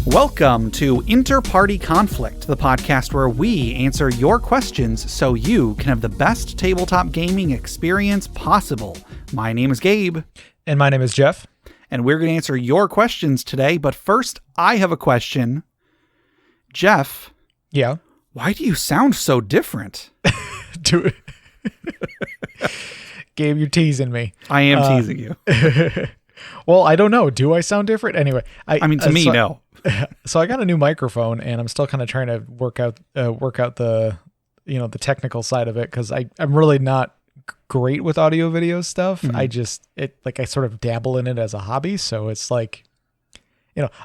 Welcome to InterPartyConflict, the podcast where we answer your questions so you can have the best tabletop gaming experience possible. My name is Gabe. And my name is Jeff. And we're going to answer your questions today, but first, I have a question. Jeff. Yeah? Why do you sound so different? Gabe, you're teasing me. I am teasing you. Well, I don't know. Do I sound different? Anyway. To me, no. So I got a new microphone, and I'm still kind of trying to work out the the technical side of it, because I'm really not great with audio video stuff. Mm-hmm. I sort of dabble in it as a hobby, so it's like,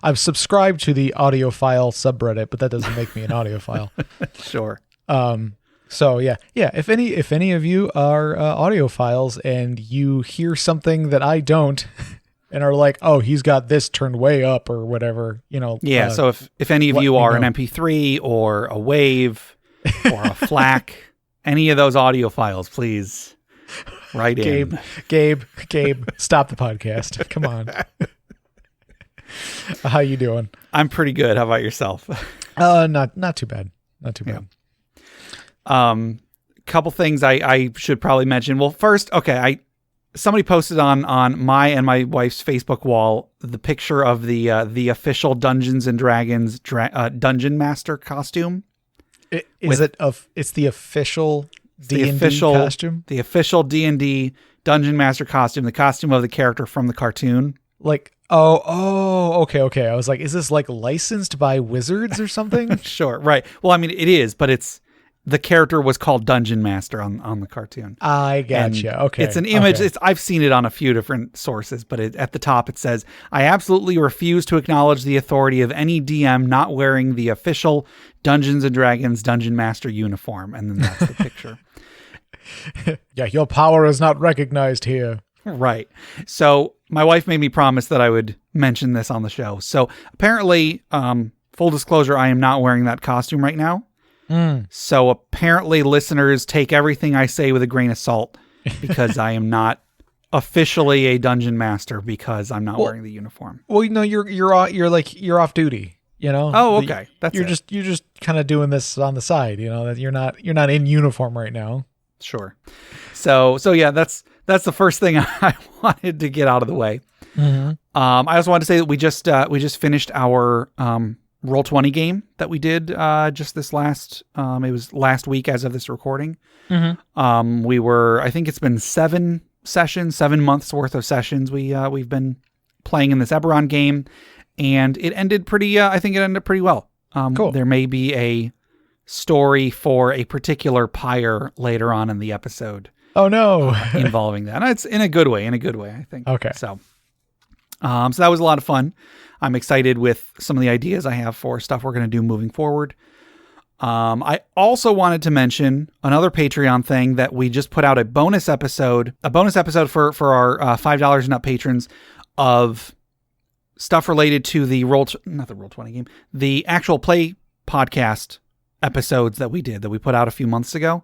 I've subscribed to the audiophile subreddit, but that doesn't make me an audiophile. Sure. So yeah. If any of you are audiophiles and you hear something that I don't, and are like, oh, he's got this turned way up or whatever, Yeah. So if any of you are an MP3 or a WAVE or a FLAC, any of those audiophiles, please write in. Gabe, stop the podcast. Come on. How you doing? I'm pretty good. How about yourself? Not too bad. Not too bad. Couple things I should probably mention. Well, first, somebody posted on my and my wife's Facebook wall the picture of the official Dungeons and Dragons Dungeon Master costume. It's the official D&D costume? The official D&D Dungeon Master costume, the costume of the character from the cartoon. Okay. I was like, is this like licensed by Wizards or something? Sure, right. Well, I mean, it is, but the character was called Dungeon Master on the cartoon. I gotcha. Okay. It's an image. Okay. I've seen it on a few different sources, but at the top it says, I absolutely refuse to acknowledge the authority of any DM not wearing the official Dungeons and Dragons Dungeon Master uniform. And then that's the picture. Yeah, your power is not recognized here. Right. So my wife made me promise that I would mention this on the show. So apparently, full disclosure, I am not wearing that costume right now. So apparently listeners take everything I say with a grain of salt, because I am not officially a dungeon master because I'm not wearing the uniform. Well, you're off duty, Oh, okay. You're just kind of doing this on the side, that you're not in uniform right now. Sure. So yeah, that's the first thing I wanted to get out of the way. Mm-hmm. I also wanted to say that we just finished our Roll20 game that we did just this last it was last week as of this recording. Mm-hmm. I think it's been 7 months worth of sessions we've been playing in this Eberron game, and it ended pretty well. Cool. There may be a story for a particular pyre later on in the episode. Oh no. Involving that. And it's in a good way, I think. Okay. So that was a lot of fun. I'm excited with some of the ideas I have for stuff we're going to do moving forward. I also wanted to mention another Patreon thing, that we just put out a bonus episode for our $5 and up patrons of stuff related to the not the Roll20 game, the actual play podcast episodes that we put out a few months ago.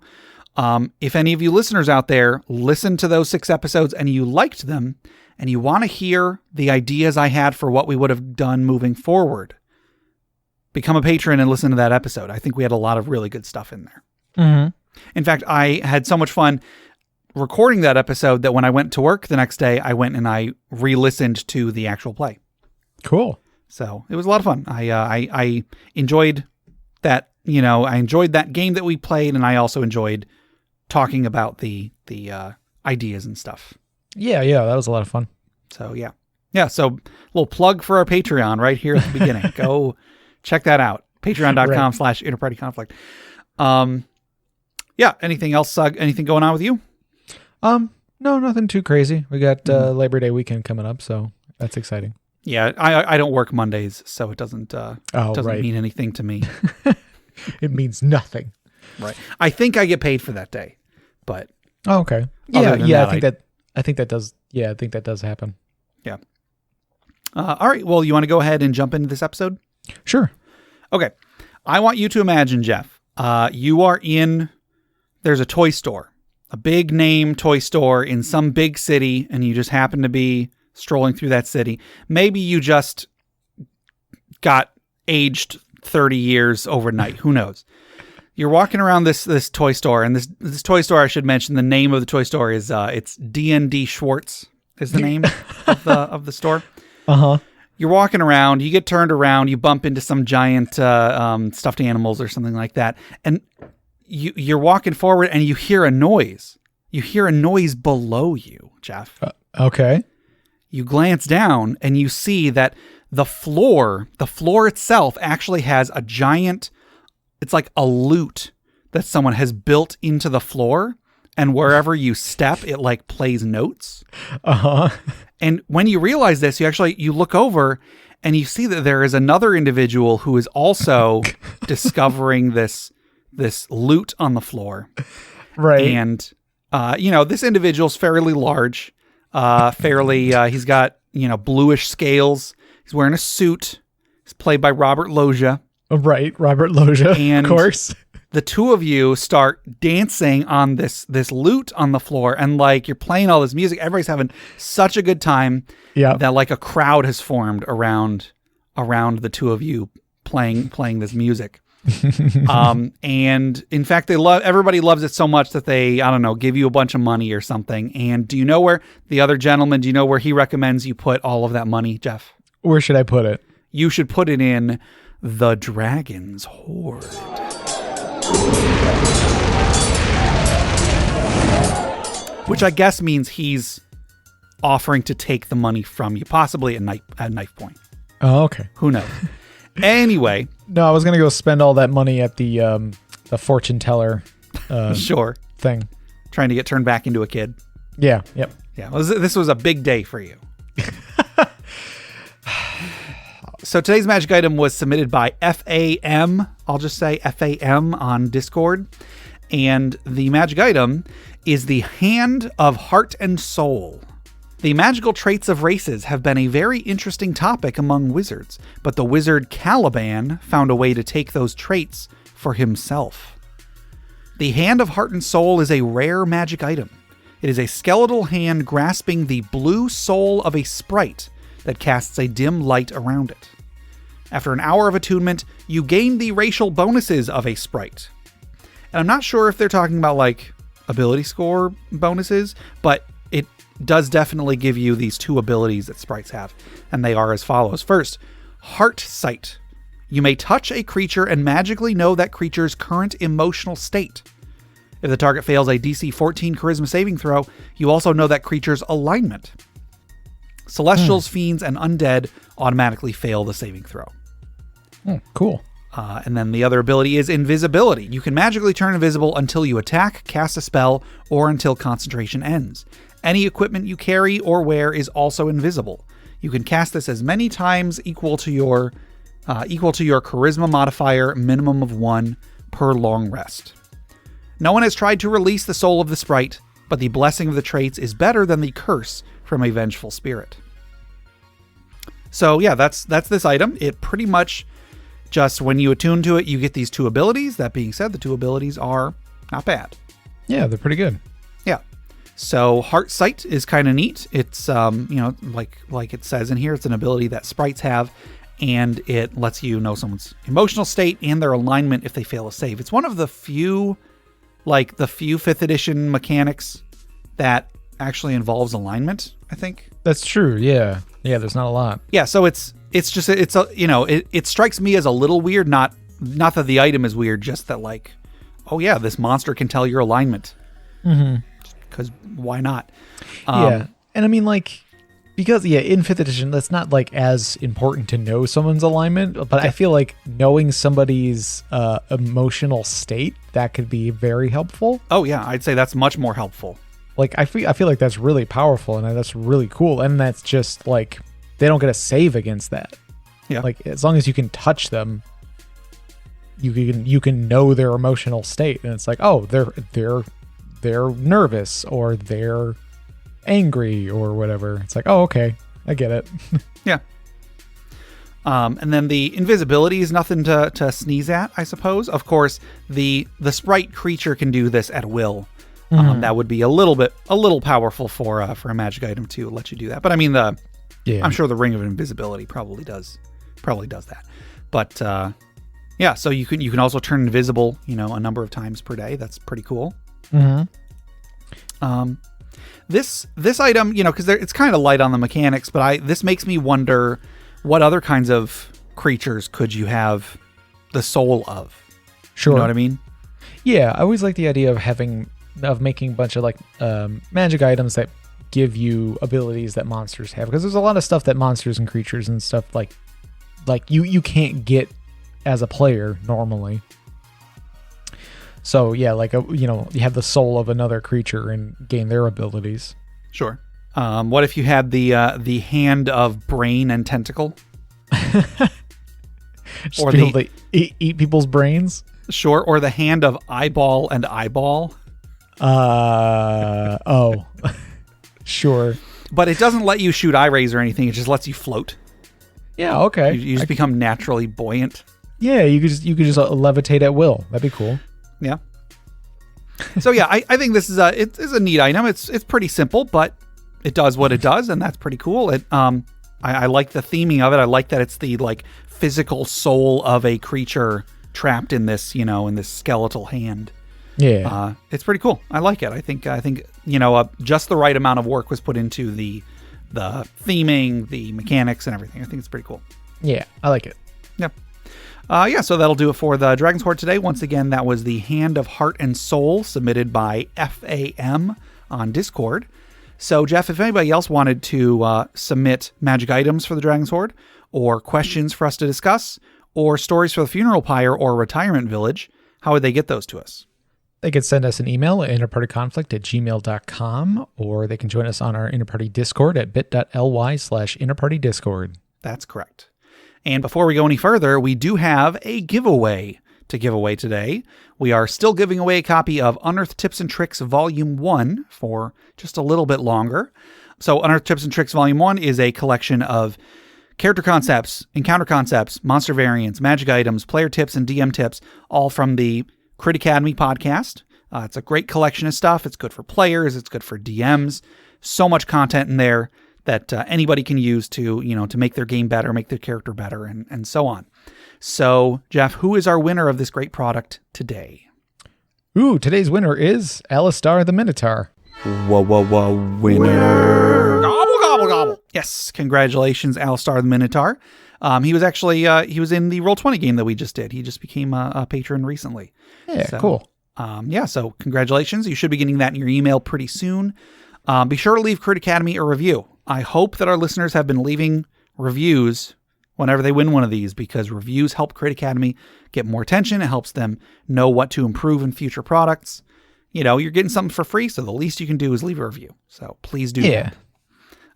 If any of you listeners out there listened to those 6 episodes and you liked them, and you want to hear the ideas I had for what we would have done moving forward, become a patron and listen to that episode. I think we had a lot of really good stuff in there. Mm-hmm. In fact, I had so much fun recording that episode that when I went to work the next day, I went and I re-listened to the actual play. Cool. So it was a lot of fun. I enjoyed that, I enjoyed that game that we played, and I also enjoyed talking about the ideas and stuff. Yeah, that was a lot of fun. So yeah. So a little plug for our Patreon right here at the beginning. Go check that out. Patreon.com/InterPartyConflict. Yeah. Anything else? Anything going on with you? No, nothing too crazy. We got Labor Day weekend coming up, so that's exciting. Yeah, I don't work Mondays, so it doesn't mean anything to me. It means nothing. Right. I think I get paid for that day, but okay. Yeah. I think that does happen. Yeah. All right. Well, you want to go ahead and jump into this episode? Sure. Okay. I want you to imagine, Jeff, you are there's a toy store, a big name toy store in some big city, and you just happen to be strolling through that city. Maybe you just got aged 30 years overnight. Who knows? You're walking around this toy store, and this toy store, I should mention, the name of the toy store is it's D&D Schwartz is the name of the store. Uh-huh. You're walking around, you get turned around, you bump into some giant stuffed animals or something like that, and you're walking forward and you hear a noise. You hear a noise below you, Jeff. Okay. You glance down and you see that the floor itself actually has a giant, it's like a lute that someone has built into the floor, and wherever you step, it like plays notes. Uh-huh. And when you realize this, you look over and you see that there is another individual who is also discovering this lute on the floor. Right. And, this individual's fairly large, he's got, bluish scales. He's wearing a suit. He's played by Robert Loggia. Right. Robert Loggia, And of course. The two of you start dancing on this lute on the floor, and like you're playing all this music. Everybody's having such a good time that like a crowd has formed around the two of you playing this music. And in fact, everybody loves it so much that they, I don't know, give you a bunch of money or something. And do you know where the other gentleman, he recommends you put all of that money, Jeff? Where should I put it? You should put it in the Dragon's Hoard. Which I guess means he's offering to take the money from you, possibly at knife point. Oh, okay. Who knows? Anyway. No, I was going to go spend all that money at the fortune teller sure. thing. Trying to get turned back into a kid. Yeah, yep. Yeah, this was a big day for you. So today's magic item was submitted by FAM. I'll just say FAM on Discord. And the magic item is the Hand of Heart and Soul. The magical traits of races have been a very interesting topic among wizards, but the wizard Caliban found a way to take those traits for himself. The Hand of Heart and Soul is a rare magic item. It is a skeletal hand grasping the blue soul of a sprite that casts a dim light around it. After an hour of attunement, you gain the racial bonuses of a sprite. And I'm not sure if they're talking about like ability score bonuses, but it does definitely give you these two abilities that sprites have, and they are as follows. First, Heart Sight. You may touch a creature and magically know that creature's current emotional state. If the target fails a DC 14 Charisma saving throw, you also know that creature's alignment. Celestials, fiends, and undead automatically fail the saving throw. Cool. And then the other ability is Invisibility. You can magically turn invisible until you attack, cast a spell, or until concentration ends. Any equipment you carry or wear is also invisible. You can cast this as many times equal to your charisma modifier, minimum of 1 per long rest. No one has tried to release the soul of the sprite, but the blessing of the traits is better than the curse from a vengeful spirit. So yeah, that's this item. It pretty much just when you attune to it, you get these two abilities. That being said, the two abilities are not bad. Yeah, they're pretty good. Yeah. So Heart Sight is kind of neat. It's like it says in here, it's an ability that sprites have, and it lets you know someone's emotional state and their alignment if they fail a save. It's one of the few 5th edition mechanics that actually involves alignment, I think. That's true. Yeah. Yeah, there's not a lot. Yeah, so it strikes me as a little weird, not that the item is weird, just that like, oh yeah, this monster can tell your alignment. Mhm. Because why not? Yeah. And I mean, like, because in 5th edition, that's not like as important to know someone's alignment, but I feel like knowing somebody's emotional state, that could be very helpful. Oh yeah, I'd say that's much more helpful. Like I feel like that's really powerful, and that's really cool, and that's just like they don't get a save against that. Yeah, like as long as you can touch them, you can know their emotional state, and it's like, oh, they're nervous or they're angry or whatever. It's like, oh, okay, I get it. Yeah. And then the invisibility is nothing to sneeze at, I suppose. Of course, the sprite creature can do this at will. That would be a little powerful for a magic item to let you do that. But I mean, I'm sure the Ring of Invisibility probably does probably does that. But yeah, so you can also turn invisible, a number of times per day. That's pretty cool. Mm-hmm. This item, because it's kind of light on the mechanics, but this makes me wonder what other kinds of creatures could you have the soul of? Sure. You know what I mean? Yeah, I always like the idea of making a bunch of magic items that give you abilities that monsters have, because there's a lot of stuff that monsters and creatures and stuff like you can't get as a player normally. So yeah, you have the soul of another creature and gain their abilities. Sure. What if you had the hand of brain and tentacle? Just or be able to eat people's brains? Sure. Or the hand of eyeball and eyeball? Oh. Sure. But it doesn't let you shoot eye rays or anything. It just lets you float. Yeah, okay. You just become naturally buoyant. Yeah, you could just levitate at will. That'd be cool. Yeah. So yeah, I think this is a neat item. It's pretty simple, but it does what it does, and that's pretty cool. I like the theming of it. I like that it's the physical soul of a creature trapped in this, in this skeletal hand. Yeah. It's pretty cool. I like it. I think just the right amount of work was put into the theming, the mechanics, and everything. I think it's pretty cool. Yeah, I like it. Yep. So that'll do it for the Dragon's Hoard today. Once again, that was the Hand of Heart and Soul submitted by FAM on Discord. So, Jeff, if anybody else wanted to submit magic items for the Dragon's Hoard, or questions for us to discuss, or stories for the funeral pyre or retirement village, how would they get those to us? They could send us an email at interpartyconflict@gmail.com, or they can join us on our Interparty Discord at bit.ly/interpartydiscord. That's correct. And before we go any further, we do have a giveaway to give away today. We are still giving away a copy of Unearthed Tips and Tricks Volume 1 for just a little bit longer. So Unearthed Tips and Tricks Volume 1 is a collection of character concepts, encounter concepts, monster variants, magic items, player tips, and DM tips, all from the Crit Academy podcast. It's a great collection of stuff. It's good for players. It's good for DMs. So much content in there that anybody can use to make their game better, make their character better, and so on. So, Jeff, who is our winner of this great product today? Ooh, today's winner is Alistar the Minotaur. Whoa, winner. Gobble, gobble, gobble. Yes, congratulations, Alistar the Minotaur. He was actually, he was in the Roll20 game that we just did. He just became a patron recently. Yeah, so, cool. So congratulations. You should be getting that in your email pretty soon. Be sure to leave Crit Academy a review. I hope that our listeners have been leaving reviews whenever they win one of these, because reviews help Crit Academy get more attention. It helps them know what to improve in future products. You're getting something for free, so the least you can do is leave a review. So please do that.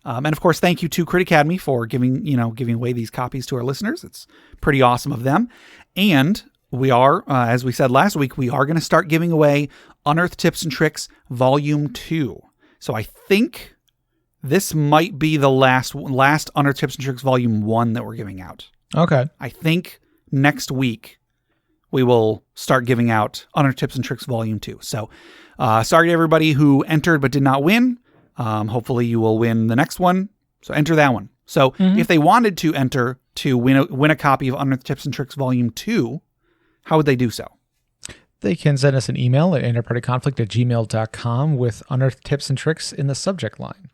And of course, thank you to Crit Academy for giving away these copies to our listeners. It's pretty awesome of them. And we are, as we said last week, we are going to start giving away Unearthed Tips and Tricks Volume 2. So I think this might be the last Unearthed Tips and Tricks Volume 1 that we're giving out. Okay. I think next week we will start giving out Unearthed Tips and Tricks Volume 2. So sorry to everybody who entered but did not win. Hopefully you will win the next one. So enter that one. So if they wanted to enter to win a copy of Unearthed Tips and Tricks Volume 2, how would they do so? They can send us an email at interpartyconflict@gmail.com with Unearthed Tips and Tricks in the subject line.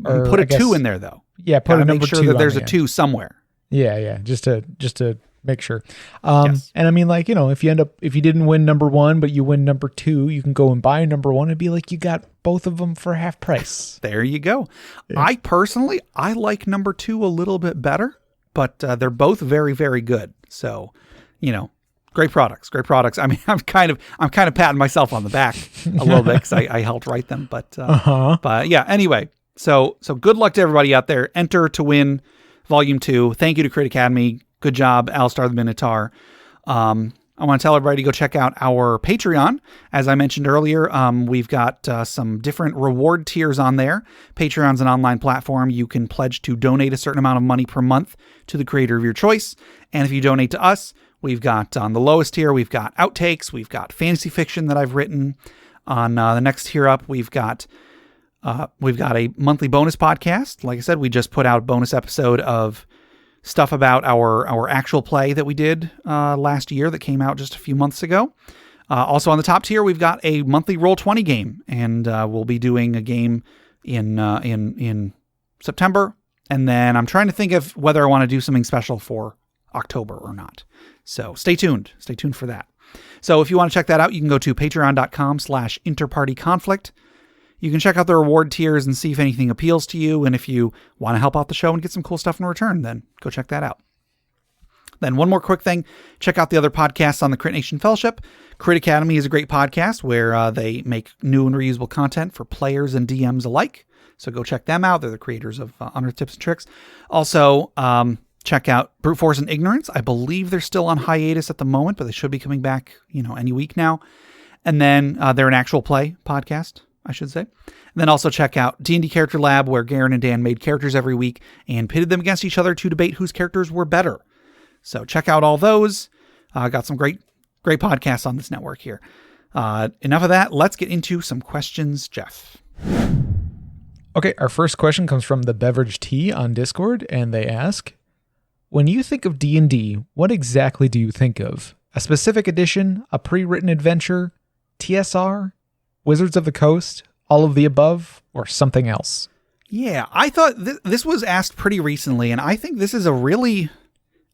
Or put a 2 in there, though. Yeah, put a number 2 make sure that there's a 2 somewhere. Yeah, just to make sure. Yes. And I mean, if you didn't win number 1, but you win number 2, you can go and buy number 1 and be like, you got both of them for half price. There you go. Yeah. I like number 2 a little bit better, but they're both very, very good. So, great products. I mean, I'm kind of patting myself on the back a little bit because I helped write them, but yeah, anyway. So good luck to everybody out there. Enter to win Volume 2. Thank you to Crit Academy. Good job, Alistar the Minotaur. I want to tell everybody to go check out our Patreon. As I mentioned earlier, we've got some different reward tiers on there. Patreon's an online platform. You can pledge to donate a certain amount of money per month to the creator of your choice. And if you donate to us, we've got on the lowest tier, we've got outtakes. We've got fantasy fiction that I've written. On the next tier up, we've got a monthly bonus podcast. Like I said, we just put out a bonus episode of stuff about our actual play that we did last year that came out just a few months ago. Also on the top tier, we've got a monthly Roll20 game, and we'll be doing a game in September. And then I'm trying to think of whether I want to do something special for October or not. So stay tuned. Stay tuned for that. So if you want to check that out, you can go to patreon.com/InterPartyConflict. You can check out the reward tiers and see if anything appeals to you. And if you want to help out the show and get some cool stuff in return, then go check that out. Then one more quick thing, check out the other podcasts on the Crit Nation Fellowship. Crit Academy is a great podcast where they make new and reusable content for players and DMs alike. So go check them out. They're the creators of Unearthed Tips and Tricks. Also, check out Brute Force and Ignorance. I believe they're still on hiatus at the moment, but they should be coming back, any week now. And then they're an actual play podcast, I should say. And then also check out D&D Character Lab, where Garen and Dan made characters every week and pitted them against each other to debate whose characters were better. So check out all those. Got some great podcasts on this network here. Enough of that. Let's get into some questions, Jeff. Okay, our first question comes from the Beverage Tea on Discord, and they ask, when you think of D&D, what exactly do you think of? A specific edition, a pre-written adventure, TSR, Wizards of the Coast, all of the above, or something else? Yeah, I thought this was asked pretty recently, and I think this is a really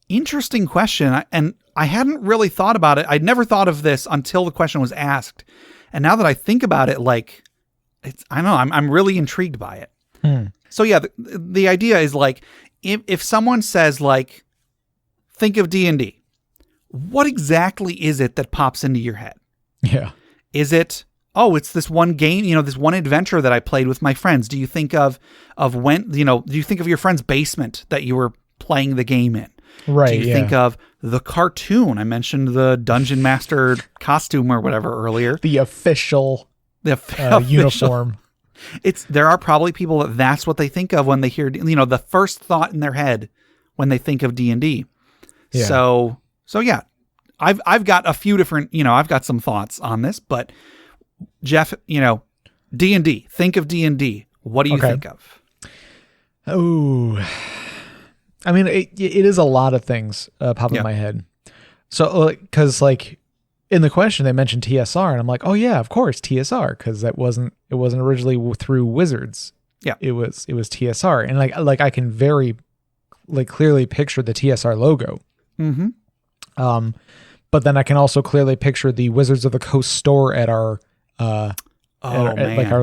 interesting question, and I hadn't really thought about it. I'd never thought of this until the question was asked, and now that I think about it, I don't know, I'm really intrigued by it. So yeah, the idea is if someone says think of D&D, what exactly is it that pops into your head? Yeah. Is it, it's this one game, this one adventure that I played with my friends? Do you think of when, do you think of your friend's basement that you were playing the game in? Right. Do you think of the cartoon? I mentioned the Dungeon Master costume or whatever earlier. The official uniform. There are probably people that's what they think of when they hear, the first thought in their head when they think of D&D. Yeah. So yeah, I've got a few different, I've got some thoughts on this, but Jeff, D&D, think of D&D. What do you think of? Oh, I mean, it is a lot of things pop in my head. So, because in the question they mentioned TSR, and I'm like, oh yeah, of course TSR, because it wasn't originally through Wizards. Yeah, it was TSR, and I can very clearly picture the TSR logo. Mm-hmm. But then I can also clearly picture the Wizards of the Coast store at our at our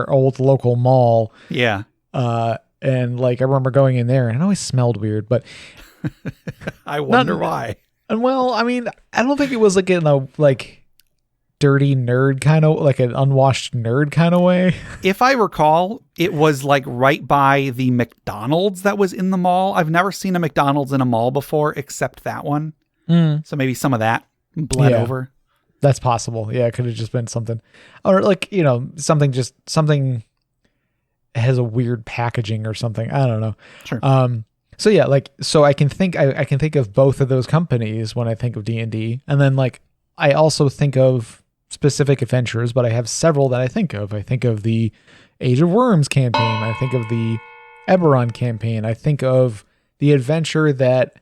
old local mall. Yeah. And I remember going in there, and it always smelled weird, but I wonder why. And well, I mean, I don't think it was in a dirty nerd kind of, an unwashed nerd kind of way. If I recall, it was right by the McDonald's that was in the mall. I've never seen a McDonald's in a mall before except that one. So maybe some of that bled over. That's possible. Yeah, it could have just been something, or something has a weird packaging or something. I don't know. Sure. So yeah, so I can think of both of those companies when I think of D&D, and then I also think of specific adventures, but I have several that I think of. I think of the Age of Worms campaign. I think of the Eberron campaign. I think of the adventure that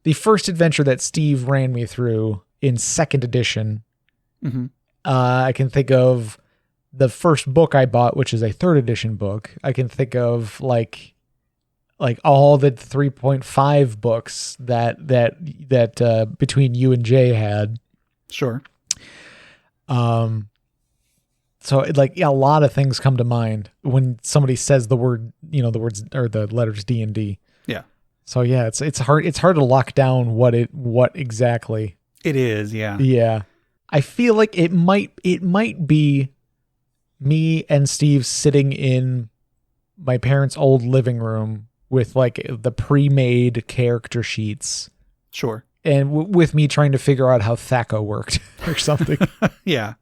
the first adventure that Steve ran me through in 2nd edition. Mm-hmm. I can think of the first book I bought, which is a 3rd edition book. I can think of all the 3.5 books that between you and Jay had. Sure. So a lot of things come to mind when somebody says the word, the words or the letters D&D. Yeah. So yeah, it's hard to lock down what exactly it is. Yeah. Yeah. I feel like it might be me and Steve sitting in my parents' old living room with the pre-made character sheets. Sure. And with me trying to figure out how THAC0 worked or something. Yeah.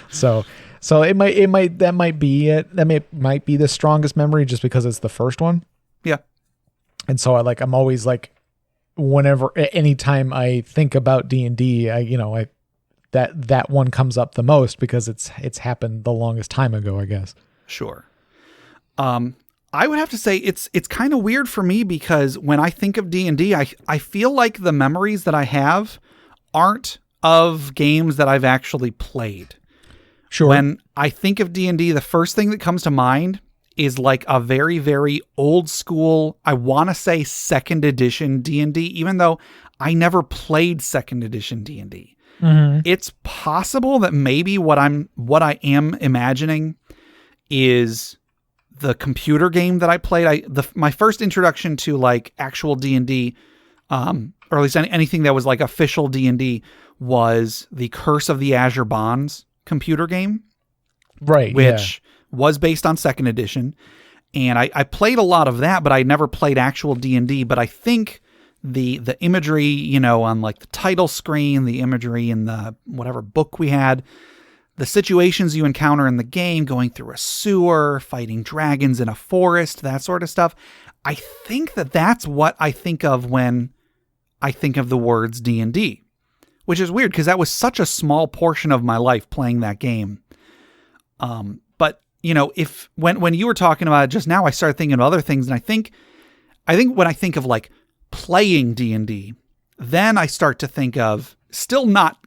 So it might be it. That might be the strongest memory just because it's the first one. Yeah. And so I'm always anytime I think about D&D, that one comes up the most because it's happened the longest time ago, I guess. Sure. I would have to say it's kind of weird for me because when I think of D&D, I feel like the memories that I have aren't of games that I've actually played. Sure. When I think of D&D, the first thing that comes to mind is like a very, very old school, I want to say 2nd edition D&D, even though I never played 2nd edition D&D. Mm-hmm. It's possible that maybe what I am imagining is the computer game that I played. My first introduction to like actual D&D, or at least anything that was like official D&D, was the Curse of the Azure Bonds computer game, right? Which was based on 2nd edition, and I played a lot of that, but I never played actual D&D. But I think the imagery, you know, on like the title screen, the imagery in the whatever book we had, the situations you encounter in the game, going through a sewer, fighting dragons in a forest, that sort of stuff. I think that's what I think of when I think of the words D&D, which is weird because that was such a small portion of my life playing that game. But you know, when you were talking about it just now, I started thinking of other things, and I think when I think of like playing D&D, then I start to think of still not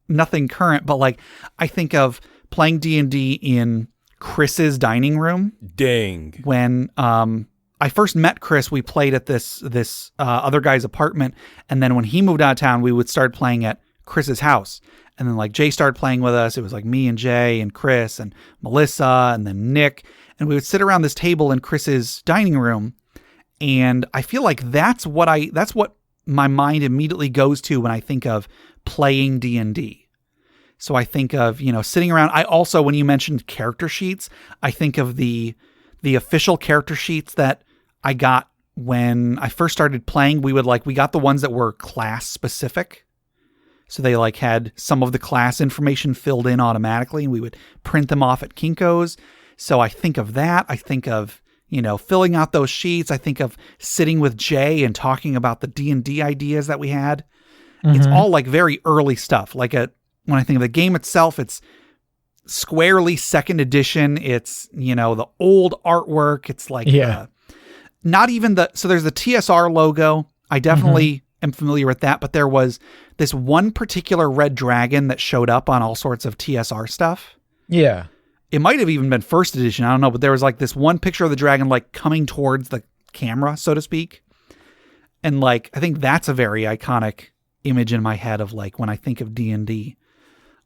nothing current, but like I think of playing D&D in Chris's dining room. Dang. When I first met Chris, we played at this other guy's apartment, and then when he moved out of town, we would start playing at Chris's house. And then like Jay started playing with us. It was like me and Jay and Chris and Melissa and then Nick, and we would sit around this table in Chris's dining room. And I feel like that's what my mind immediately goes to when I think of playing D&D. So I think of, you know, sitting around. I also, when you mentioned character sheets, I think of the official character sheets that I got when I first started playing. We got the ones that were class specific. So they like had some of the class information filled in automatically, and we would print them off at Kinko's. So I think of that. I think of, you know, filling out those sheets. I think of sitting with Jay and talking about the D&D ideas that we had. Mm-hmm. It's all like very early stuff. Like when I think of the game itself, it's squarely 2nd edition. It's, you know, the old artwork. It's like, not even so there's the TSR logo. I definitely am familiar with that, but there was this one particular red dragon that showed up on all sorts of TSR stuff. Yeah. It might have even been 1st edition. I don't know, but there was like this one picture of the dragon like coming towards the camera, so to speak. And like, I think that's a very iconic image in my head of like when I think of D&D.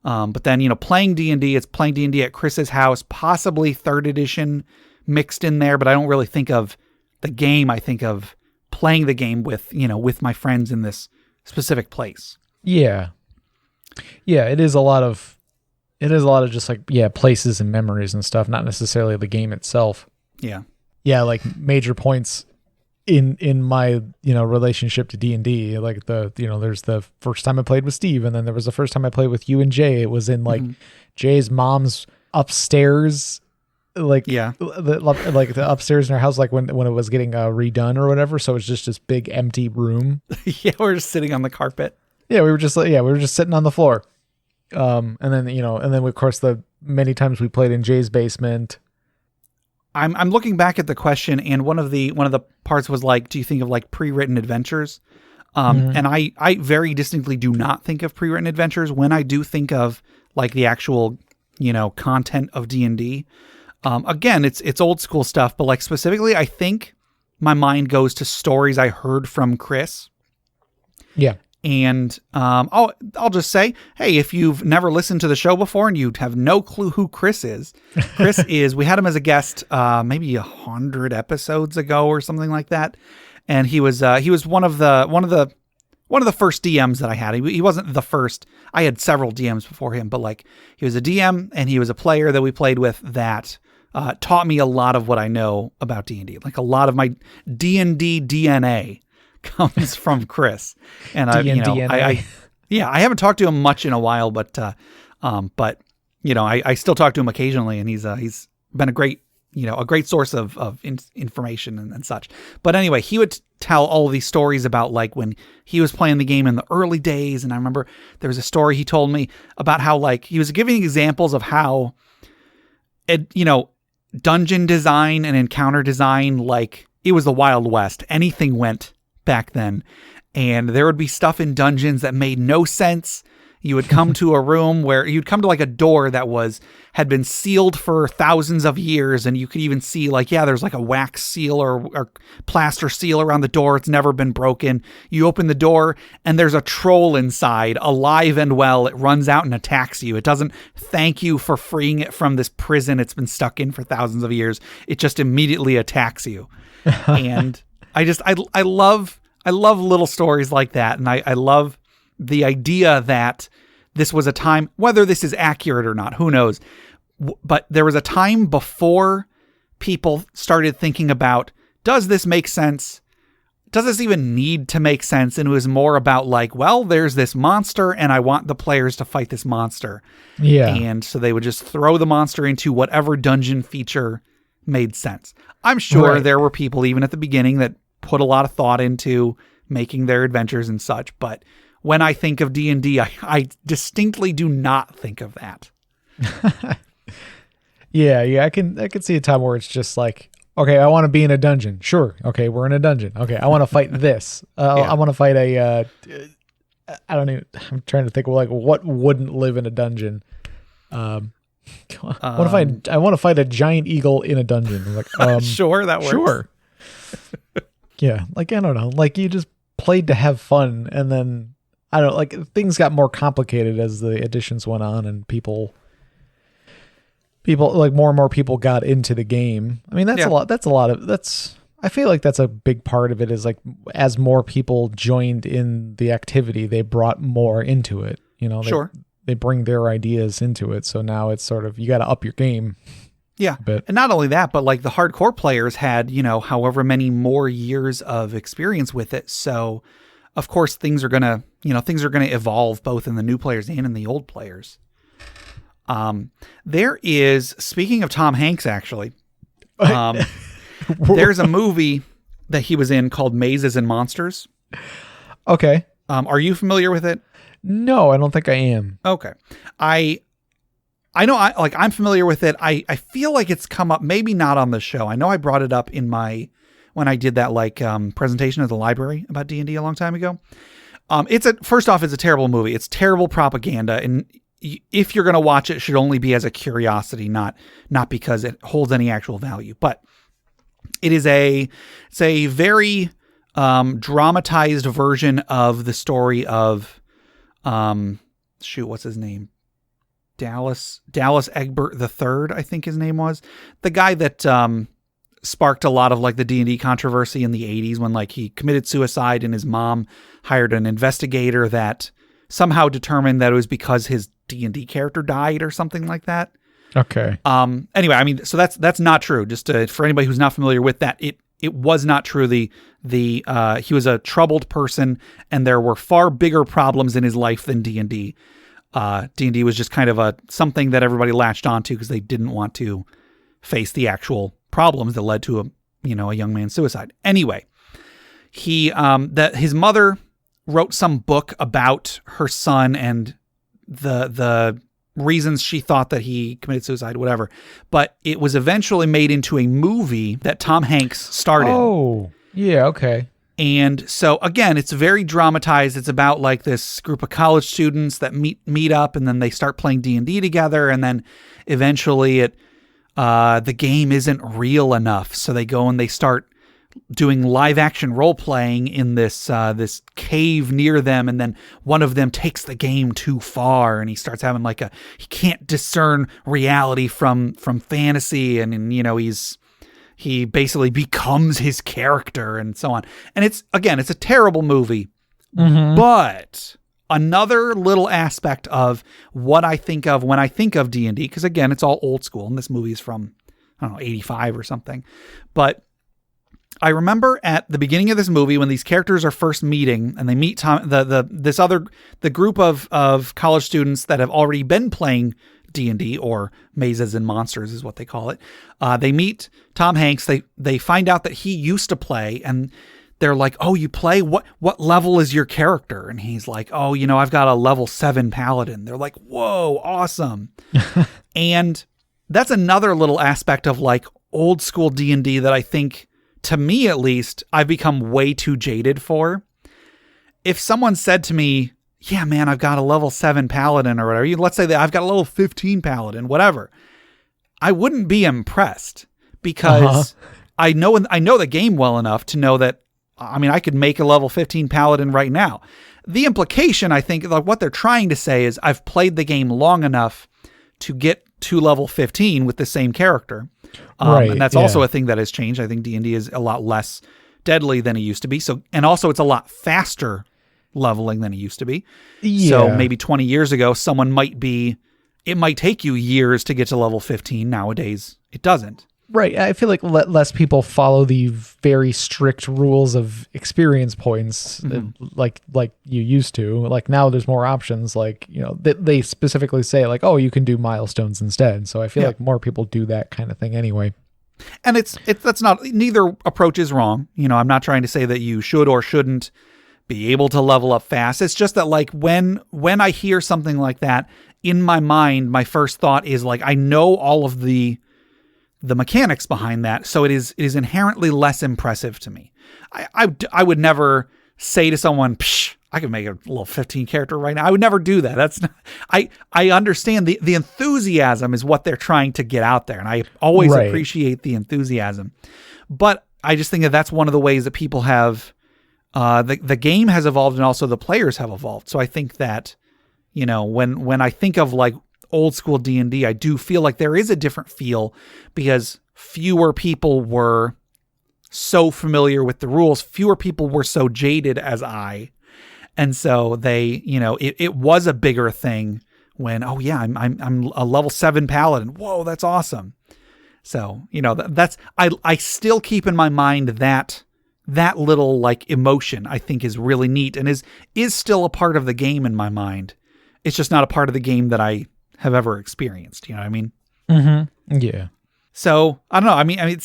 But then, you know, playing D&D, it's playing D&D at Chris's house, possibly 3rd edition mixed in there, but I don't really think of the game. I think of playing the game with my friends in this specific place. Yeah. Yeah, it is a lot of just like, places and memories and stuff, not necessarily the game itself. Yeah. Yeah, like major points in my, you know, relationship to D&D, like there's the first time I played with Steve, and then there was the first time I played with you and Jay. It was in like Jay's mom's upstairs, like the upstairs in her house, like when it was getting redone or whatever. So it's just this big empty room. Yeah, we're just sitting on the carpet. Yeah, we were just sitting on the floor. And then of course the many times we played in Jay's basement. I'm looking back at the question, and one of the parts was like, do you think of like pre-written adventures? And I very distinctly do not think of pre-written adventures. When I do think of like the actual, you know, content of D&D, again, it's old school stuff, but like specifically, I think my mind goes to stories I heard from Chris. Yeah. And I'll just say, hey, if you've never listened to the show before and you have no clue who Chris is, we had him as a guest maybe 100 episodes ago or something like that, and he was one of the first DMs that I had. He wasn't the first. I had several DMs before him, but like he was a DM and he was a player that we played with that taught me a lot of what I know about D&D. Like a lot of my D&D DNA comes from Chris, and I haven't talked to him much in a while, but you know, I still talk to him occasionally, and he's been a great source of information and such. But anyway, he would tell all of these stories about like when he was playing the game in the early days, and I remember there was a story he told me about how like he was giving examples of how dungeon design and encounter design, like it was the Wild West. Anything went back then. And there would be stuff in dungeons that made no sense. You would come to a room where you'd come to like a door that had been sealed for thousands of years. And you could even see like, yeah, there's like a wax seal or plaster seal around the door. It's never been broken. You open the door and there's a troll inside, alive and well. It runs out and attacks you. It doesn't thank you for freeing it from this prison it's been stuck in for thousands of years. It just immediately attacks you. And I love little stories like that. And I love the idea that this was a time, whether this is accurate or not, who knows, but there was a time before people started thinking about, does this make sense? Does this even need to make sense? And it was more about like, well, there's this monster and I want the players to fight this monster. Yeah. And so they would just throw the monster into whatever dungeon feature made sense. I'm sure there were people even at the beginning that put a lot of thought into making their adventures and such, but when I think of D&D, I distinctly do not think of that. Yeah, I can see a time where it's just like, okay, I want to be in a dungeon. Sure. Okay, we're in a dungeon. Okay, I want to fight this. I want to fight I don't even, I'm trying to think of like what wouldn't live in a dungeon. I want to fight a giant eagle in a dungeon. Like, sure, that works. Sure. Yeah, like I don't know, like you just played to have fun, and then I don't know, like things got more complicated as the editions went on, and people like more and more people got into the game. I mean, that's a lot of I feel like that's a big part of it, is like as more people joined in the activity, they brought more into it. You know, they bring their ideas into it. So now it's sort of, you got to up your game. Yeah. And not only that, but like the hardcore players had, however many more years of experience with it. So of course things are going to evolve both in the new players and in the old players. There is, speaking of Tom Hanks, actually, there's a movie that he was in called Mazes and Monsters. Okay. Are you familiar with it? No, I don't think I am. Okay. I know I'm familiar with it. I feel like it's come up, maybe not on the show. I know I brought it up when I did that presentation at the library about D&D a long time ago. First off, it's a terrible movie. It's terrible propaganda. And if you're going to watch it, should only be as a curiosity, not because it holds any actual value. But it's a very dramatized version of the story of, what's his name? Dallas Egbert III, I think his name was, the guy that sparked a lot of like the D&D controversy in the 80s when like he committed suicide and his mom hired an investigator that somehow determined that it was because his D&D character died or something like that. Okay. Anyway, I mean, so that's not true. Just for anybody who's not familiar with that, it was not true. He was a troubled person and there were far bigger problems in his life than D&D. D&D was just kind of something that everybody latched onto because they didn't want to face the actual problems that led to a young man's suicide. Anyway, his mother wrote some book about her son and the reasons she thought that he committed suicide, whatever. But it was eventually made into a movie that Tom Hanks starred in. Oh, yeah, okay. And so again, it's very dramatized. It's about like this group of college students that meet up and then they start playing D&D together. And then eventually the game isn't real enough. So they go and they start doing live action role playing in this cave near them. And then one of them takes the game too far and he starts having he can't discern reality from fantasy. And he basically becomes his character and so on. And it's a terrible movie, but another little aspect of what I think of when I think of D&D, because again, it's all old school and this movie is from, 85 or something. But I remember at the beginning of this movie when these characters are first meeting and they meet the group of college students that have already been playing D&D, or Mazes and Monsters is what they call it. They meet Tom Hanks. They find out that he used to play, and they're like, "Oh, you play? What level is your character?" And he's like, "Oh, I've got a level 7 paladin." They're like, "Whoa, awesome!" And that's another little aspect of like old school D&D that I think, to me at least, I've become way too jaded for. If someone said to me, yeah, man, I've got a level 7 paladin or whatever, let's say that I've got a level 15 paladin, whatever, I wouldn't be impressed because I know the game well enough to know that, I mean, I could make a level 15 paladin right now. The implication, I think, like what they're trying to say is I've played the game long enough to get to level 15 with the same character. Right, and that's also a thing that has changed. I think D&D is a lot less deadly than it used to be. So, and also it's a lot faster leveling than it used to be. Yeah. So maybe 20 years ago, it might take you years to get to level 15. Nowadays, it doesn't. Right. I feel like less people follow the very strict rules of experience points like you used to. Like now there's more options. Like, you know, they specifically say like, oh, you can do milestones instead. So I feel like more people do that kind of thing anyway. And that's not, neither approach is wrong. You know, I'm not trying to say that you should or shouldn't be able to level up fast. It's just that like when I hear something like that in my mind, my first thought is like, I know all of the mechanics behind that, so it is inherently less impressive to me. I would never say to someone, Psh, I can make a little 15 character right now. I would never do that. That's not, I understand the enthusiasm is what they're trying to get out there, and I always appreciate the enthusiasm. But I just think that that's one of the ways that people have the game has evolved, and also the players have evolved. So I think that, you know, when I think of like old school D&D, I do feel like there is a different feel because fewer people were so familiar with the rules. Fewer people were so jaded as I. And so they, you know, it was a bigger thing when, oh yeah, I'm a level 7 paladin. Whoa, that's awesome. So, you know, that's, I still keep in my mind that little like emotion I think is really neat and is still a part of the game in my mind. It's just not a part of the game that I have ever experienced. You know what I mean? Mm-hmm. Yeah. So I don't know. I mean,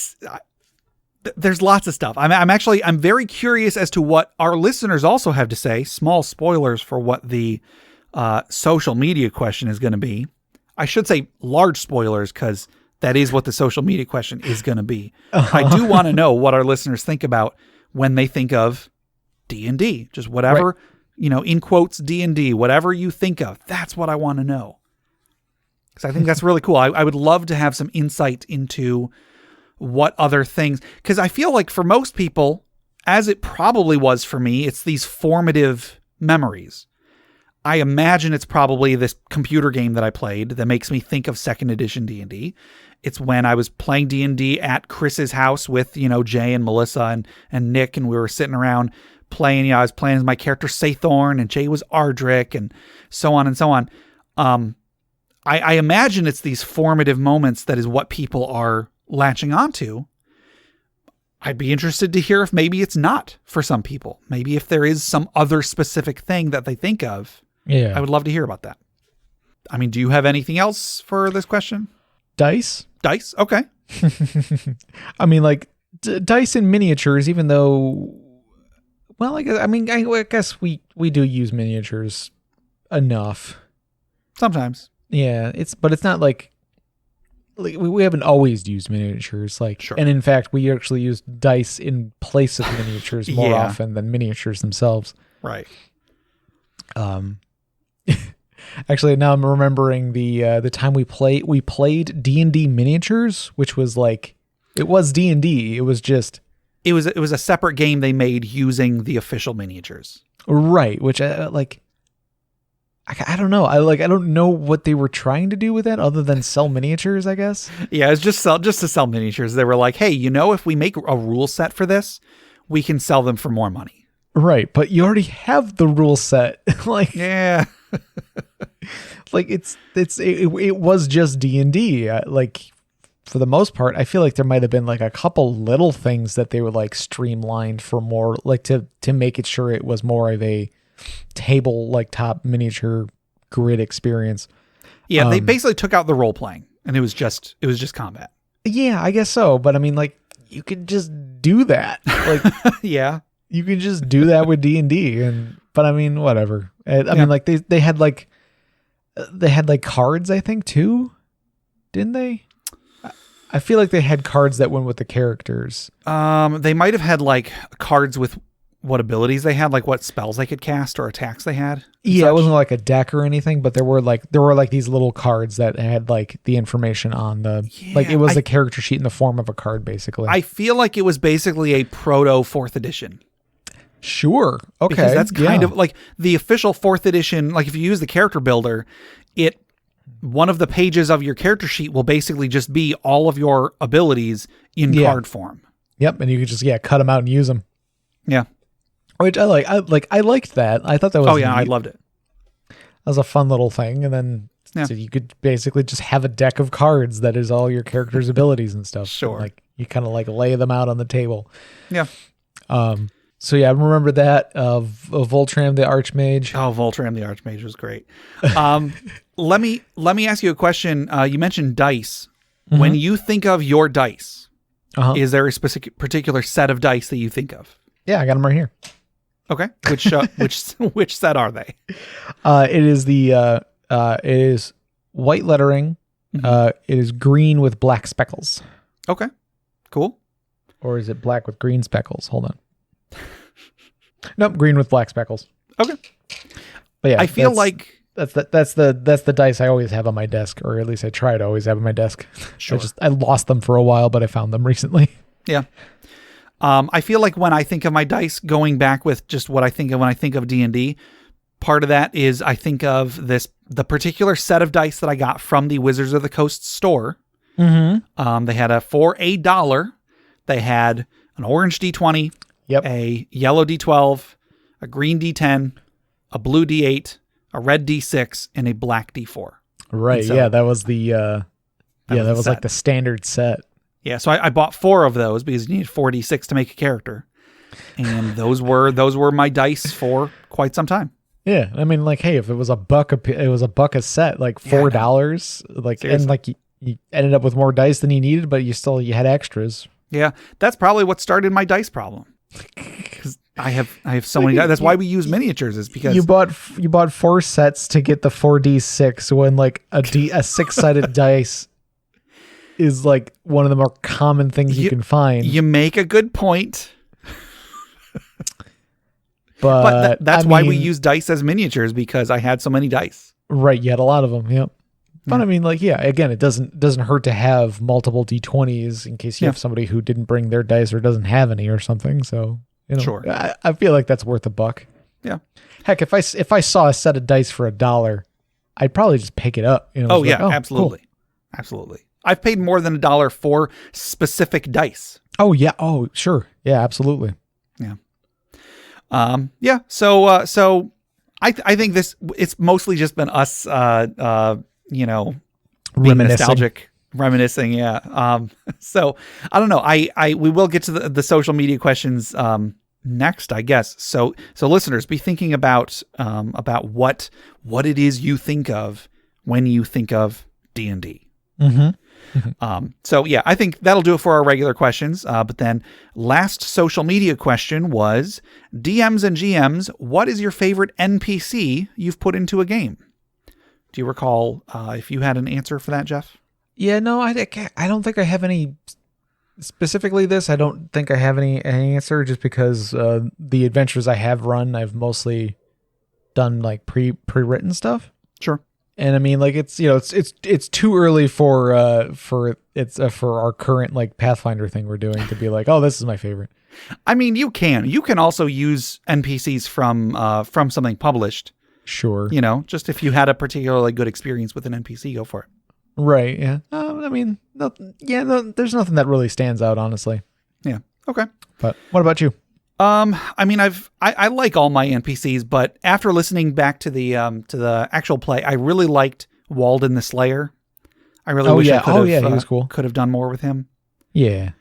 there's lots of stuff. I'm very curious as to what our listeners also have to say. Small spoilers for what the social media question is going to be. I should say large spoilers because that is what the social media question is going to be. I do want to know what our listeners think about when they think of D&D. Just whatever, you know, in quotes, D&D, whatever you think of. That's what I want to know. Because I think that's really cool. I would love to have some insight into what other things, because I feel like for most people, as it probably was for me, it's these formative memories. I imagine it's probably this computer game that I played that makes me think of 2nd edition D&D. It's when I was playing D&D at Chris's house with, you know, Jay and Melissa and Nick, and we were sitting around playing. You know, I was playing as my character Saythorn, and Jay was Ardrick, and so on and so on. I imagine it's these formative moments that is what people are latching onto. I'd be interested to hear if maybe it's not for some people. Maybe if there is some other specific thing that they think of. Yeah. I would love to hear about that. I mean, do you have anything else for this question? Dice? Dice? Okay. I mean, like, dice in miniatures, even though, well, I guess we do use miniatures enough. Sometimes. Yeah, but it's not like we haven't always used miniatures, like, sure. And in fact, we actually use dice in place of miniatures more often than miniatures themselves. Right. Actually, now I'm remembering the time we played D&D miniatures, which was like, it was D&D. It was just, it was a separate game they made using the official miniatures. Right. Which I don't know. I don't know what they were trying to do with that other than sell miniatures, I guess. Yeah, it's just to sell miniatures. They were like, hey, you know, if we make a rule set for this, we can sell them for more money. Right, but you already have the rule set. Like, yeah. Like it was just D&D. Like, for the most part, I feel like there might have been like a couple little things that they were like streamlined for more, like to make it sure it was more of a table like top miniature grid experience. Yeah, they basically took out the role playing and it was just combat. Yeah, I guess so. But I mean, like, you could just do that. Like, yeah, you can just do that with D&D. But I mean, whatever. I mean, like they had like cards, I think, too, didn't they? I feel like they had cards that went with the characters. They might have had like cards with what abilities they had, like what spells they could cast or attacks they had. Yeah, it wasn't like a deck or anything, but there were like these little cards that had like the information on the like it was a character sheet in the form of a card, basically. I feel like it was basically a proto 4th edition. Sure. Okay. Because that's kind of like the official 4th edition. Like if you use the character builder, one of the pages of your character sheet will basically just be all of your abilities in card form. Yep, and you could just cut them out and use them. Yeah. Which I like. I liked that. I thought that was Oh yeah, neat. I loved it. That was a fun little thing, and then so you could basically just have a deck of cards that is all your character's abilities and stuff. Sure. And like you kind of like lay them out on the table. Yeah. So yeah, I remember that of Voltram the Archmage. Oh, Voltram the Archmage was great. Let me ask you a question. You mentioned dice. Mm-hmm. When you think of your dice, is there a particular set of dice that you think of? Yeah, I got them right here. Okay. Which set are they? It is white lettering. Mm-hmm. It is green with black speckles. Okay. Cool. Or is it black with green speckles? Hold on. Nope, green with black speckles. Okay. But yeah, I feel like that's the dice I always have on my desk, or at least I try to always have on my desk. Sure. I lost them for a while, but I found them recently. Yeah. I feel like when I think of my dice, going back with just what I think of when I think of D&D, part of that is I think of the particular set of dice that I got from the Wizards of the Coast store. Mm-hmm. They had for $1. They had an orange D20, a yellow D12, a green D10, a blue D8, a red D6, and a black D4. Right. So, that was the that was like the standard set. Yeah, so I bought 4 of those because you need 4d6 to make a character, and those were my dice for quite some time. Yeah, I mean, like, hey, if it was $1 a set, like $4, like, seriously. And like you ended up with more dice than you needed, but you had extras. Yeah, that's probably what started my dice problem. Because I have so many dice. That's why we use miniatures. Is because you bought 4 sets to get the 4d6 when like a 6-sided dice is like one of the more common things you can find. You make a good point. But that's why we use dice as miniatures, because I had so many dice. Right, you had a lot of them, yep. But I mean, like, yeah, again, it doesn't hurt to have multiple D20s in case you have somebody who didn't bring their dice or doesn't have any or something. So, sure. I feel like that's worth $1. Yeah. Heck, if I saw a set of dice for $1, I'd probably just pick it up. Oh yeah, absolutely. Cool. Absolutely. I've paid more than $1 for specific dice. Oh yeah. Oh, sure. Yeah, absolutely. Yeah. Yeah. So I think it's mostly just been us, being nostalgic, reminiscing. Yeah. So I don't know. We will get to the social media questions, next, I guess. So listeners, be thinking about what it is you think of when you think of D&D. Mm-hmm. So yeah, I think that'll do it for our regular questions. But then last social media question was, DMs and GMs, what is your favorite NPC you've put into a game? Do you recall if you had an answer for that, Jeff? Yeah, no, I don't think I have any specifically this. I don't think I have any answer, just because the adventures I have run, I've mostly done like pre-written stuff. Sure. And I mean, like, it's too early for our current like Pathfinder thing we're doing to be like, oh, this is my favorite. I mean, you can also use NPCs from something published. Sure. Just if you had a particularly good experience with an NPC, go for it. Right. Yeah. I mean, there's nothing that really stands out, honestly. Yeah. Okay. But what about you? I mean, I like all my NPCs, but after listening back to the actual play, I really liked Walden the Slayer. I really wish I could have, he was cool. Could have done more with him. Yeah.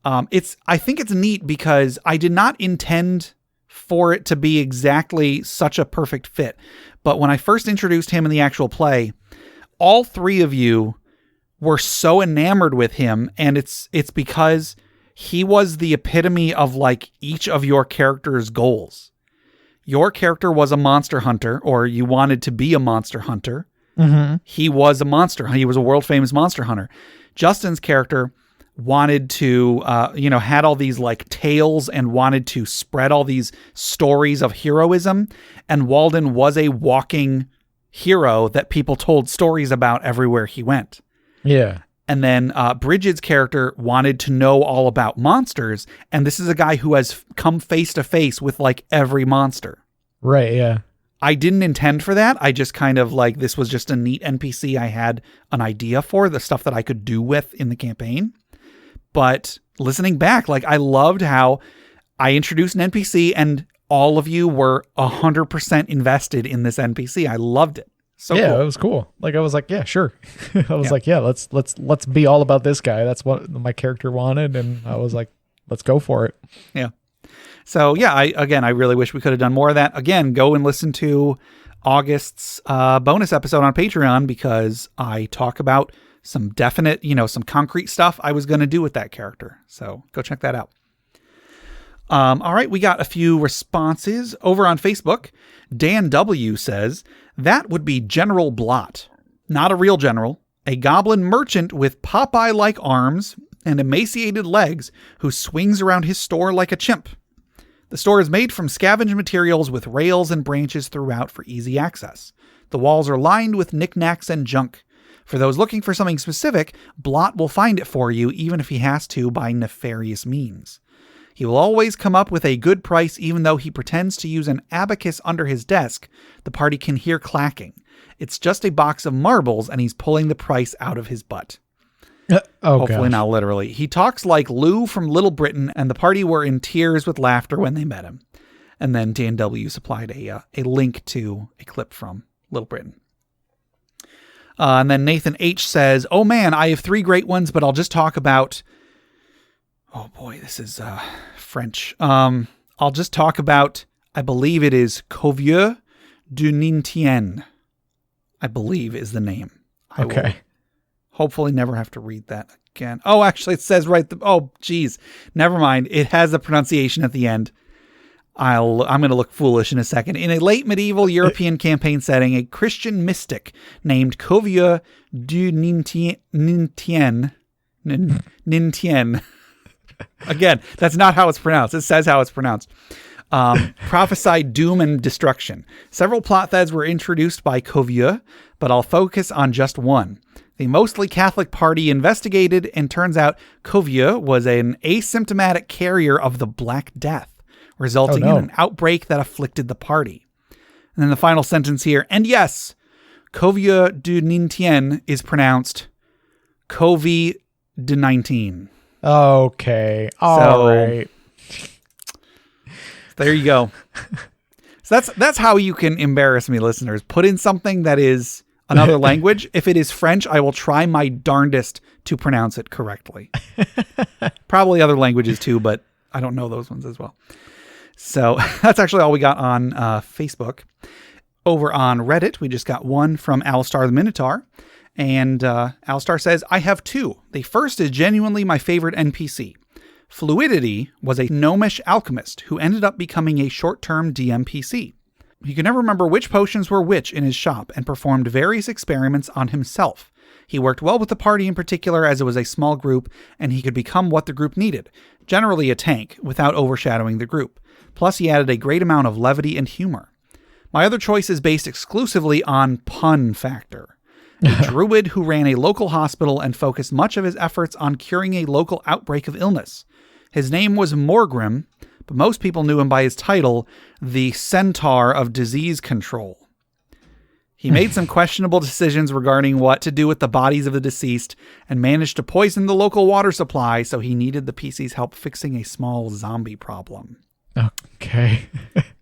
I think it's neat because I did not intend for it to be exactly such a perfect fit. But when I first introduced him in the actual play, all 3 of you were so enamored with him, and it's because he was the epitome of like each of your character's goals. Your character was a monster hunter, or you wanted to be a monster hunter. Mm-hmm. He was a monster. He was a world famous monster hunter. Justin's character wanted to, had all these like tales and wanted to spread all these stories of heroism. And Walden was a walking hero that people told stories about everywhere he went. Yeah. And then Bridget's character wanted to know all about monsters. And this is a guy who has come face to face with like every monster. Right. Yeah. I didn't intend for that. I just kind of like, this was just a neat NPC I had an idea for, the stuff that I could do with in the campaign. But listening back, like I loved how I introduced an NPC and all of you were 100% invested in this NPC. I loved it. So yeah, cool. It was cool. Like I was like, yeah, sure. I was like, yeah, let's be all about this guy. That's what my character wanted, and I was like, let's go for it. Yeah. So yeah, I really wish we could have done more of that. Again, go and listen to August's bonus episode on Patreon because I talk about some definite, some concrete stuff I was going to do with that character. So go check that out. All right, we got a few responses over on Facebook. Dan W says, that would be General Blot. Not a real general, a goblin merchant with Popeye-like arms and emaciated legs who swings around his store like a chimp. The store is made from scavenged materials with rails and branches throughout for easy access. The walls are lined with knickknacks and junk. For those looking for something specific, Blot will find it for you even if he has to by nefarious means. He will always come up with a good price even though he pretends to use an abacus under his desk. The party can hear clacking. It's just a box of marbles and he's pulling the price out of his butt. Hopefully not literally. He talks like Lou from Little Britain and the party were in tears with laughter when they met him. And then Dan W supplied a link to a clip from Little Britain. And then Nathan H says, oh man, I have 3 great ones, but I'll just talk about... Oh boy, this is French. I'll just talk about, I believe it is Covieux du Nintien, I believe is the name. Okay. I will hopefully never have to read that again. Oh, actually it says right. Geez. Never mind. It has the pronunciation at the end. I'm going to look foolish in a second. In a late medieval European campaign setting, a Christian mystic named Covieux du Nintien. Again, that's not how it's pronounced. It says how it's pronounced. Prophesied doom and destruction. Several plot threads were introduced by Covieux, but I'll focus on just one. The mostly Catholic party investigated, and turns out Covieux was an asymptomatic carrier of the Black Death, resulting in an outbreak that afflicted the party. And then the final sentence here, and yes, Covieux du Nintien is pronounced Covey de 19. Okay. All right. There you go. So that's how you can embarrass me, listeners. Put in something that is another language. If it is French, I will try my darndest to pronounce it correctly. Probably other languages too, but I don't know those ones as well. So that's actually all we got on Facebook. Over on Reddit, we just got one from Alistar the Minotaur. And Alistar says, I have 2. The first is genuinely my favorite NPC. Fluidity was a gnomish alchemist who ended up becoming a short-term DMPC. He could never remember which potions were which in his shop and performed various experiments on himself. He worked well with the party in particular as it was a small group and he could become what the group needed, generally a tank, without overshadowing the group. Plus he added a great amount of levity and humor. My other choice is based exclusively on pun factor. A druid who ran a local hospital and focused much of his efforts on curing a local outbreak of illness. His name was Morgrim, but most people knew him by his title, the Centaur of Disease Control. He made some questionable decisions regarding what to do with the bodies of the deceased and managed to poison the local water supply, so he needed the PC's help fixing a small zombie problem. Okay.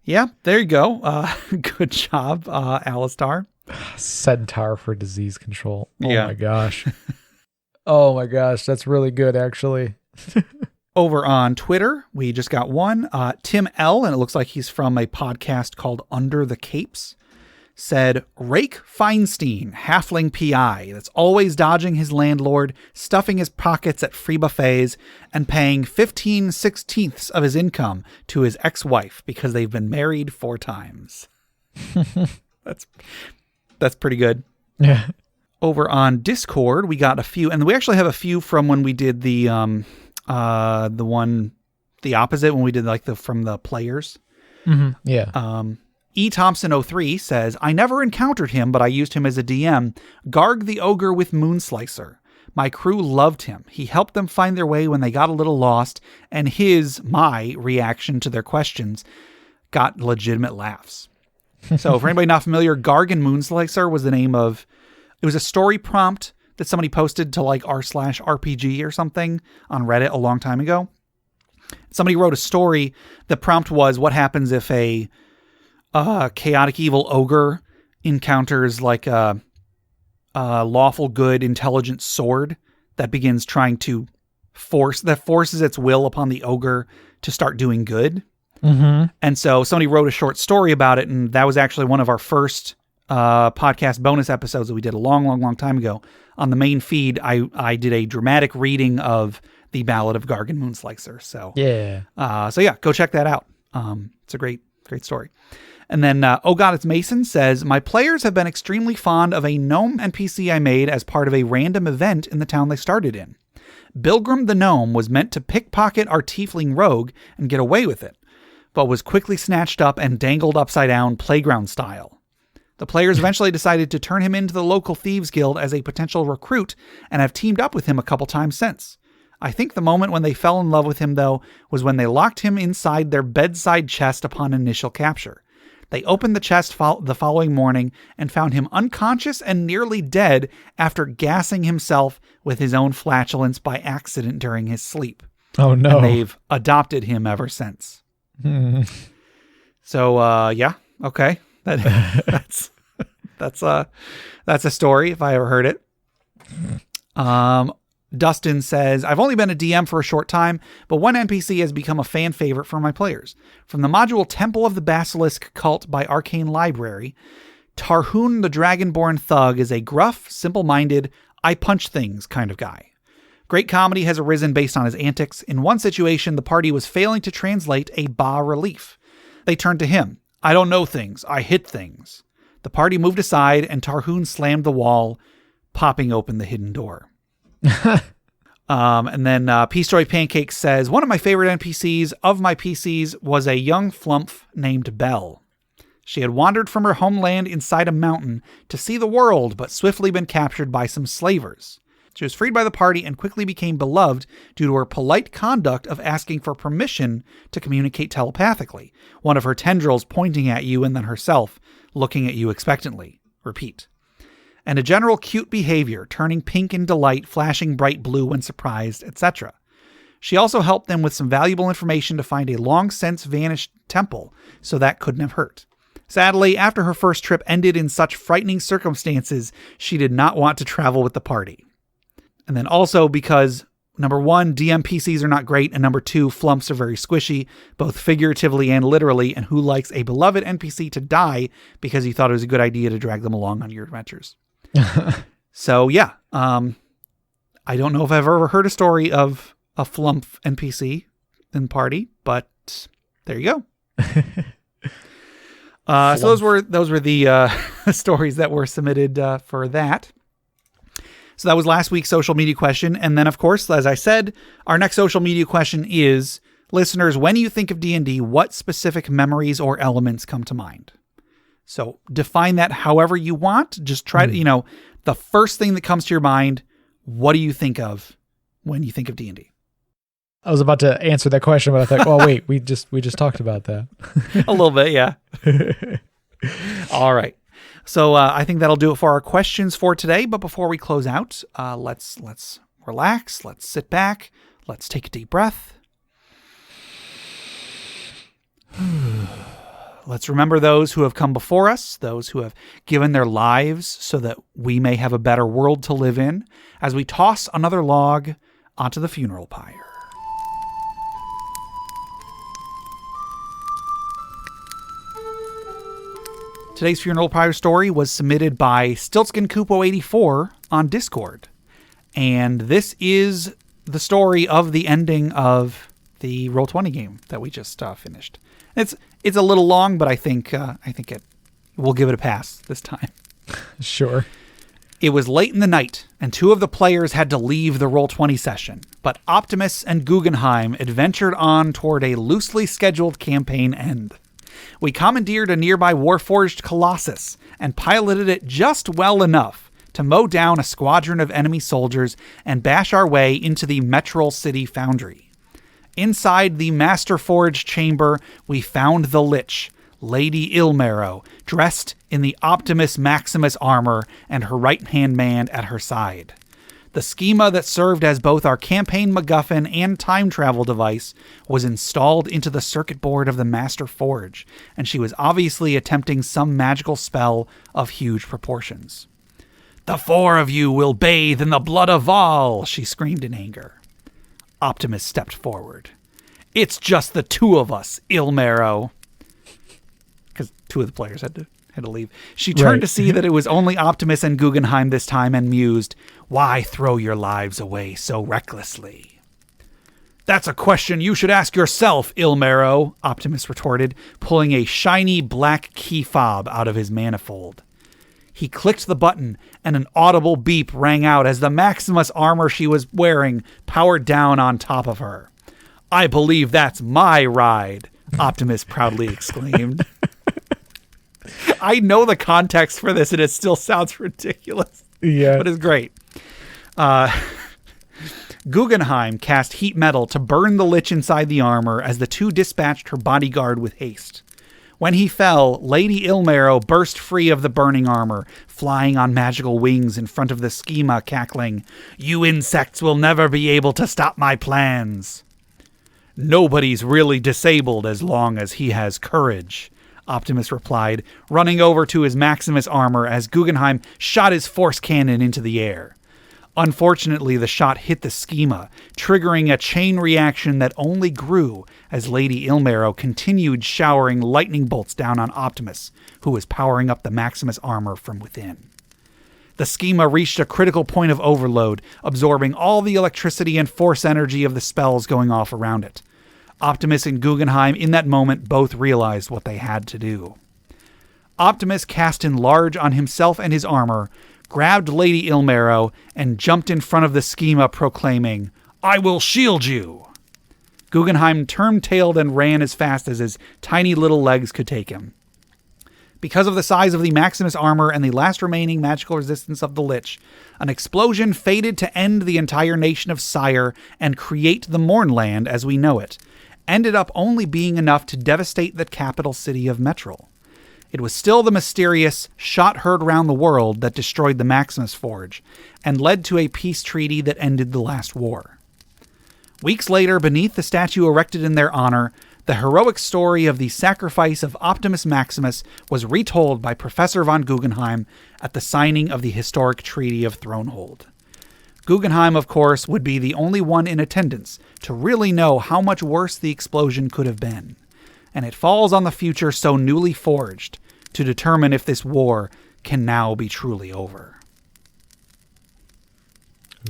Yeah, there you go. Good job, Alistar. Centaur for disease control. Oh yeah. My gosh. Oh my gosh. That's really good, actually. Over on Twitter, we just got one. Tim L., and it looks like he's from a podcast called Under the Capes, said, Rake Feinstein, halfling PI, that's always dodging his landlord, stuffing his pockets at free buffets, and paying 15/16 of his income to his ex-wife because they've been married 4 times. That's pretty good. Yeah. over on Discord, we got a few, and we actually have a few from when we did the opposite, when we did like from the players. Mm-hmm. Yeah. E. Thompson 03 says, I never encountered him, but I used him as a DM. Garg the Ogre with Moonslicer. My crew loved him. He helped them find their way when they got a little lost, and my reaction to their questions got legitimate laughs. So for anybody not familiar, Garg and Moonslicer was the name of, it was a story prompt that somebody posted to like r/RPG or something on Reddit a long time ago. Somebody wrote a story. The prompt was, what happens if a chaotic evil ogre encounters like a lawful good intelligent sword that begins trying to forces its will upon the ogre to start doing good. Mm-hmm. And so somebody wrote a short story about it, and that was actually one of our first podcast bonus episodes that we did a long time ago. On the main feed, I did a dramatic reading of the Ballad of Garg and Moonslicer. So yeah, go check that out. It's a great story. And then, Oh God, It's Mason says, my players have been extremely fond of a gnome NPC I made as part of a random event in the town they started in. Bilgrim the gnome was meant to pickpocket our tiefling rogue and get away with it, but was quickly snatched up and dangled upside down playground style. The players eventually decided to turn him into the local thieves guild as a potential recruit and have teamed up with him a couple times since. I think the moment when they fell in love with him, though, was when they locked him inside their bedside chest upon initial capture. They opened the chest the following morning and found him unconscious and nearly dead after gassing himself with his own flatulence by accident during his sleep. Oh, no. And they've adopted him ever since. So, yeah, okay. That's a story if I ever heard it. Dustin says, I've only been a DM for a short time, but one NPC has become a fan favorite for my players. From the module Temple of the Basilisk Cult by Arcane Library, Tarhun the Dragonborn Thug is a gruff, simple-minded, I punch things kind of guy. Great comedy has arisen based on his antics. In one situation, the party was failing to translate a bas-relief. They turned to him. I don't know things. I hit things. The party moved aside, and Tarhun slammed the wall, popping open the hidden door. And then Peace Joy Pancake says, one of my favorite NPCs of my PCs was a young flumph named Belle. She had wandered from her homeland inside a mountain to see the world, but swiftly been captured by some slavers. She was freed by the party and quickly became beloved due to her polite conduct of asking for permission to communicate telepathically, one of her tendrils pointing at you and then herself looking at you expectantly. Repeat. And a general cute behavior, turning pink in delight, flashing bright blue when surprised, etc. She also helped them with some valuable information to find a long-since vanished temple, so that couldn't have hurt. Sadly, after her first trip ended in such frightening circumstances, she did not want to travel with the party. And then also because, number one, DM PCs are not great, and number two, flumps are very squishy, both figuratively and literally, and who likes a beloved NPC to die because you thought it was a good idea to drag them along on your adventures? So yeah, I don't know if I've ever heard a story of a flump NPC in party, but there you go. So those were the stories that were submitted for that. So that was last week's social media question. And then, of course, as I said, our next social media question is, listeners, when you think of D&D, what specific memories or elements come to mind? So define that however you want. Just try to, the first thing that comes to your mind, what do you think of when you think of D&D? I was about to answer that question, but I thought, well, wait, we just talked about that. A little bit, yeah. All right. So I think that'll do it for our questions for today. But before we close out, let's relax. Let's sit back. Let's take a deep breath. Let's remember those who have come before us, those who have given their lives so that we may have a better world to live in, as we toss another log onto the funeral pyre. Today's funeral pyre story was submitted by StiltskinKupo84 on Discord. And this is the story of the ending of the Roll20 game that we just finished. It's a little long, but I think we'll give it a pass this time. Sure. It was late in the night, and 2 of the players had to leave the Roll20 session, but Optimus and Guggenheim adventured on toward a loosely scheduled campaign end. We commandeered a nearby Warforged Colossus and piloted it just well enough to mow down a squadron of enemy soldiers and bash our way into the Metral City Foundry. Inside the Master Forge chamber, we found the Lich, Lady Ilmarrow, dressed in the Optimus Maximus armor and her right-hand man at her side. The schema that served as both our campaign MacGuffin and time travel device was installed into the circuit board of the Master Forge, and she was obviously attempting some magical spell of huge proportions. "The 4 of you will bathe in the blood of Val," she screamed in anger. Optimus stepped forward. "It's just the 2 of us, Ilmarrow." Because 2 of the players had to leave. She turned to see that it was only Optimus and Guggenheim this time and mused, "Why throw your lives away so recklessly?" "That's a question you should ask yourself, Ilmarrow," Optimus retorted, pulling a shiny black key fob out of his manifold. He clicked the button, and an audible beep rang out as the Maximus armor she was wearing powered down on top of her. "I believe that's my ride," Optimus proudly exclaimed. I know the context for this, and it still sounds ridiculous. Yeah. But it's great. Guggenheim cast heat metal to burn the Lich inside the armor as the 2 dispatched her bodyguard with haste. When he fell, Lady Ilmarrow burst free of the burning armor, flying on magical wings in front of the schema, cackling, "You insects will never be able to stop my plans." "Nobody's really disabled as long as he has courage," Optimus replied, running over to his Maximus armor as Guggenheim shot his force cannon into the air. Unfortunately, the shot hit the schema, triggering a chain reaction that only grew as Lady Ilmarrow continued showering lightning bolts down on Optimus, who was powering up the Maximus armor from within. The schema reached a critical point of overload, absorbing all the electricity and force energy of the spells going off around it. Optimus and Guggenheim in that moment both realized what they had to do. Optimus cast Enlarge on himself and his armor, grabbed Lady Ilmarrow, and jumped in front of the schema proclaiming, "I will shield you!" Guggenheim turned-tailed and ran as fast as his tiny little legs could take him. Because of the size of the Maximus armor and the last remaining magical resistance of the Lich, an explosion fated to end the entire nation of Sire and create the Mournland as we know it, ended up only being enough to devastate the capital city of Metral. It was still the mysterious shot heard around the world that destroyed the Maximus Forge and led to a peace treaty that ended the last war. Weeks later, beneath the statue erected in their honor, the heroic story of the sacrifice of Optimus Maximus was retold by Professor von Guggenheim at the signing of the historic Treaty of Thronehold. Guggenheim, of course, would be the only one in attendance to really know how much worse the explosion could have been, and it falls on the future so newly forged to determine if this war can now be truly over.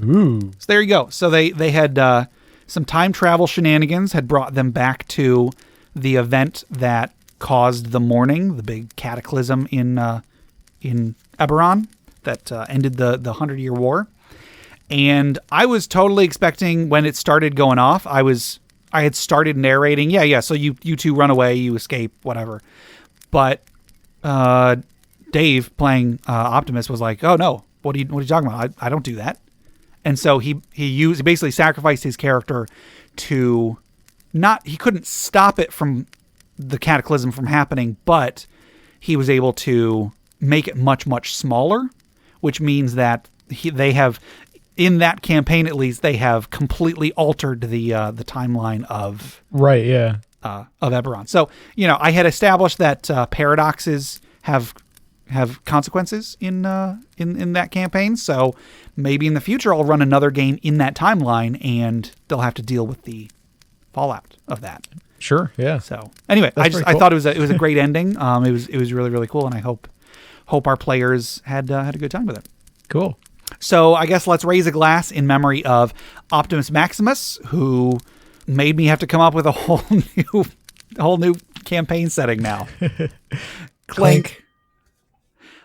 Ooh. So there you go. So they had some time travel shenanigans had brought them back to the event that caused the mourning, the big cataclysm in Eberron that ended the 100-Year War. And I was totally expecting when it started going off, I had started narrating, yeah, so you 2 run away, you escape, whatever. But Dave, playing Optimus, was like, "Oh no, what are you talking about? I don't do that." And so he basically sacrificed his character to he couldn't stop it from the cataclysm from happening, but he was able to make it much, much smaller, which means that they have, in that campaign at least, they have completely altered the timeline of of Eberron. So, I had established that paradoxes have consequences in that campaign. So maybe in the future I'll run another game in that timeline, and they'll have to deal with the fallout of that. Sure. Yeah. So anyway, I thought it was a great ending. It was really, really cool, and I hope our players had a good time with it. Cool. So I guess let's raise a glass in memory of Optimus Maximus, who made me have to come up with a whole new campaign setting now. Clink.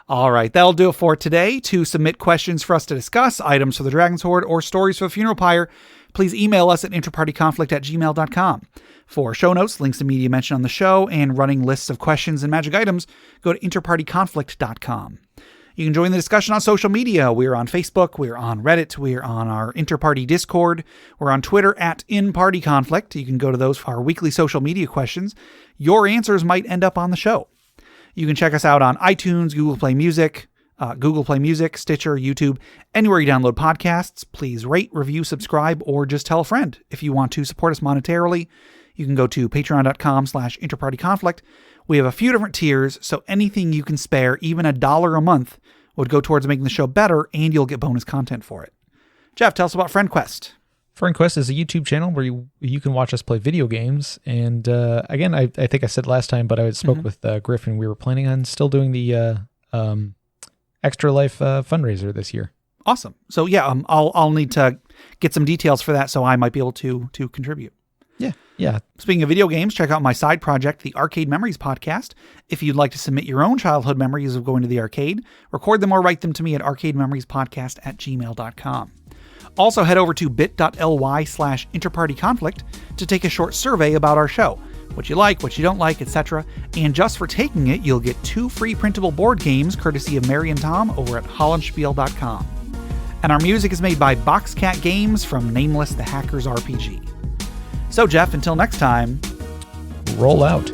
All right, that'll do it for today. To submit questions for us to discuss, items for the Dragon's Horde, or stories for the Funeral Pyre, please email us at interpartyconflict@gmail.com. For show notes, links to media mentioned on the show, and running lists of questions and magic items, go to interpartyconflict.com. You can join the discussion on social media. We're on Facebook, we're on Reddit, we're on our Interparty Discord, we're on Twitter at InPartyConflict. You can go to those for our weekly social media questions. Your answers might end up on the show. You can check us out on iTunes, Google Play Music, Stitcher, YouTube, anywhere you download podcasts. Please rate, review, subscribe, or just tell a friend. If you want to support us monetarily, you can go to patreon.com/interpartyconflict. We have a few different tiers, so anything you can spare, even $1 a month, would go towards making the show better, and you'll get bonus content for it. Jeff, tell us about FriendQuest. FriendQuest is a YouTube channel where you can watch us play video games. And again, I think I said last time, but I spoke with Griffin. We were planning on still doing the Extra Life fundraiser this year. Awesome. So yeah, I'll need to get some details for that, so I might be able to contribute. Yeah. Speaking of video games, check out my side project, the Arcade Memories Podcast. If you'd like to submit your own childhood memories of going to the arcade, record them or write them to me at arcadememoriespodcast@gmail.com. Also, head over to bit.ly/interpartyconflict to take a short survey about our show. What you like, what you don't like, etc. And just for taking it, you'll get 2 free printable board games courtesy of Mary and Tom over at hollandspiel.com. And our music is made by Boxcat Games from Nameless the Hacker's RPG. So, Jeff, until next time, roll out.